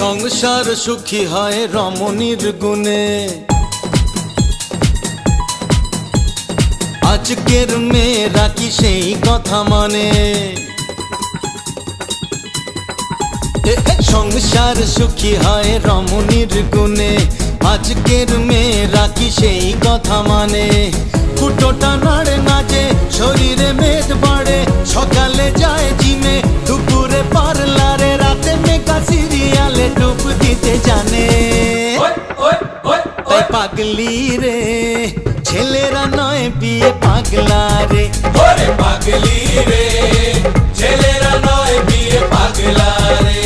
সংসার সুখী হয় রমণীর গুণে। আজকের মেয়েরা কি সেই কথা মানে? সংসার সুখী হয় রমণীর গুণে। আজকের মেয়েরা কি সেই কথা মানে? কুটোটা নাড়ে নাচে, শরীরে মেদ বাড়ে, সকালে যায় জিমে, দুপুরে পার্লারে, রাতে মেকা সিরিয়ালে ডুব দিতে জানে। তাই পাগলি রে, ছেলেরা নয় বিয়ে পাগলা রে। ওরে পাগলি রে, ছেলেরা নয় বিয়ে পাগলা রে।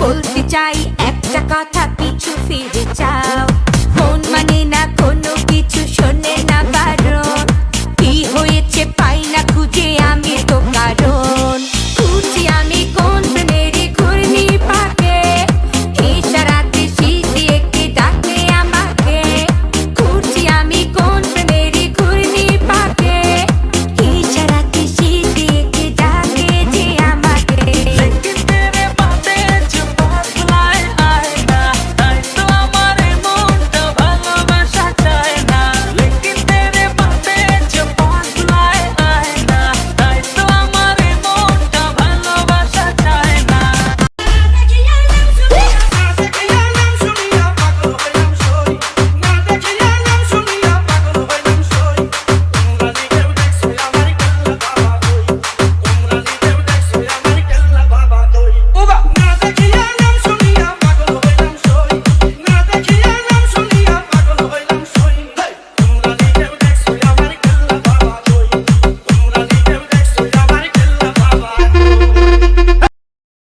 বলতে চাই একটা কথা, পিছু ফিরে যাও। মন মানে না কোনো কিছু, শোনে না কারণ কি হয়েছে পাই না খুঁজে আমি তোকে।